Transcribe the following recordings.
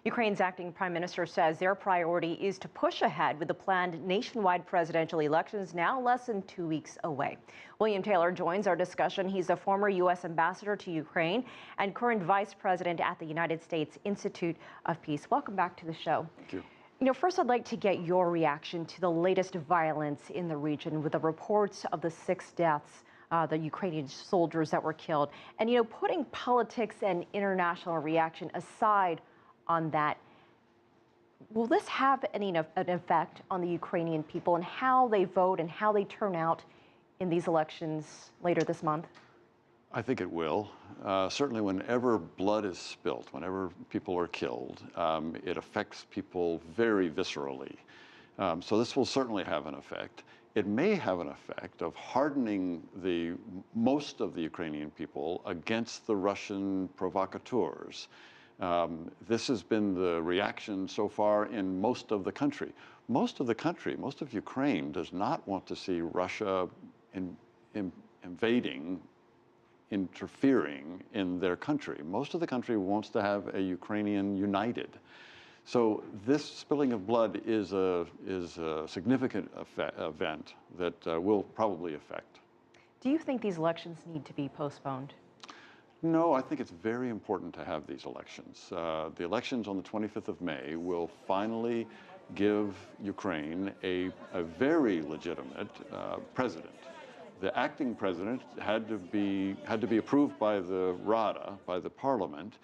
Ukraine's acting prime minister says their priority is to push ahead with the planned nationwide presidential elections now less than 2 weeks away. William Taylor joins our discussion. He's a former U.S. ambassador to Ukraine and current vice president at the United States Institute of Peace. Welcome back to the show. Thank you. First I'd like to get your reaction to the latest violence in the region with the reports of the 6 deaths, the Ukrainian soldiers that were killed. And, putting politics and international reaction aside on that, will this have an effect on the Ukrainian people and how they vote and how they turn out in these elections later this month? I think it will. Certainly whenever blood is spilt, whenever people are killed, it affects people very viscerally. So this will certainly have an effect. It may have an effect of hardening most of the Ukrainian people against the Russian provocateurs. This has been the reaction so far in most of the country. Most of Ukraine does not want to see Russia invading, interfering in their country. Most of the country wants to have a Ukrainian united. So this spilling of blood is a significant event that will probably affect. Do you think these elections need to be postponed? No, I think it's very important to have these elections. The elections on the 25th of May will finally give Ukraine a very legitimate president. The acting president had to be approved by the Rada, by the parliament,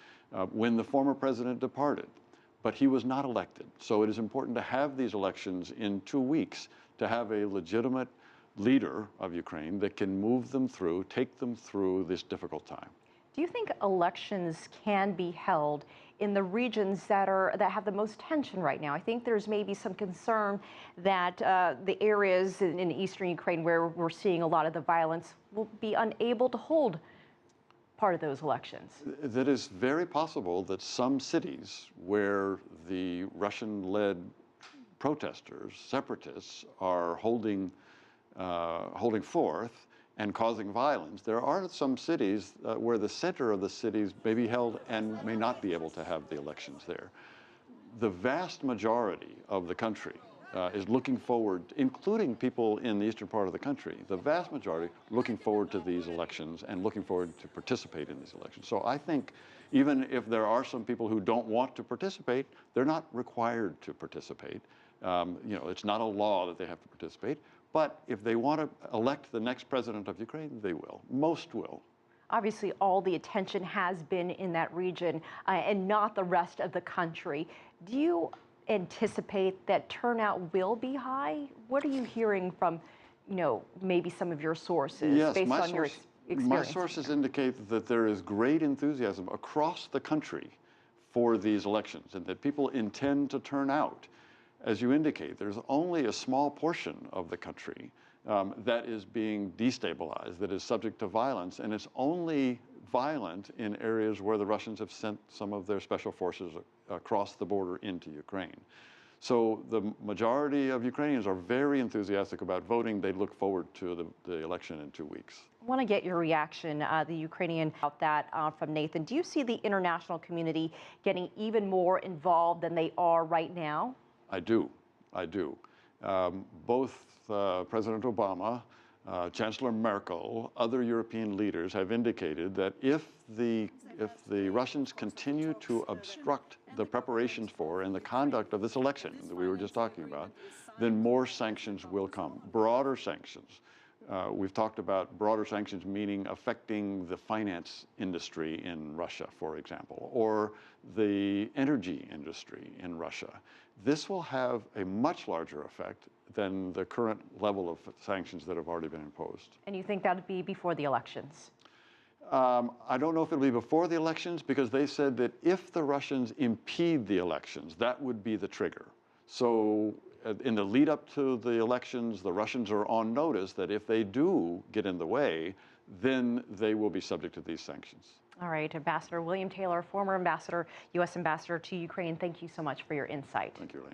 when the former president departed. But he was not elected. So it is important to have these elections in 2 weeks to have a legitimate leader of Ukraine that can move them through, take them through this difficult time. Do you think elections can be held in the regions that have the most tension right now? I think there's maybe some concern that the areas in eastern Ukraine where we're seeing a lot of the violence will be unable to hold part of those elections. That is very possible that some cities where the Russian-led protesters, separatists, are holding forth and causing violence. There are some cities where the center of the cities may be held and may not be able to have the elections there. The vast majority of the country is looking forward, including people in the eastern part of the country, the vast majority looking forward to these elections and looking forward to participate in these elections. So I think even if there are some people who don't want to participate, they're not required to participate. It's not a law that they have to participate. But if they want to elect the next president of Ukraine, they will. Most will. Obviously, all the attention has been in that region and not the rest of the country. Do you anticipate that turnout will be high? What are you hearing from, maybe some of your sources based on your experience? My sources indicate that there is great enthusiasm across the country for these elections and that people intend to turn out. As you indicate, there's only a small portion of the country that is being destabilized, that is subject to violence, and it's only violent in areas where the Russians have sent some of their special forces across the border into Ukraine. So the majority of Ukrainians are very enthusiastic about voting. They look forward to the election in 2 weeks. I want to get your reaction, the Ukrainian, about that from Nathan. Do you see the international community getting even more involved than they are right now? I do. Both President Obama, Chancellor Merkel, other European leaders have indicated that if the Russians continue to obstruct the preparations for and the conduct of this election that we were just talking about, then more sanctions will come, broader sanctions. We've talked about broader sanctions meaning affecting the finance industry in Russia, for example, or the energy industry in Russia. This will have a much larger effect than the current level of sanctions that have already been imposed. And you think that would be before the elections? I don't know if it'll be before the elections because they said that if the Russians impede the elections, that would be the trigger. So in the lead up to the elections, the Russians are on notice that if they do get in the way, then they will be subject to these sanctions. All right, Ambassador William Taylor, former ambassador, U.S. ambassador to Ukraine, thank you so much for your insight. Thank you, Elaine.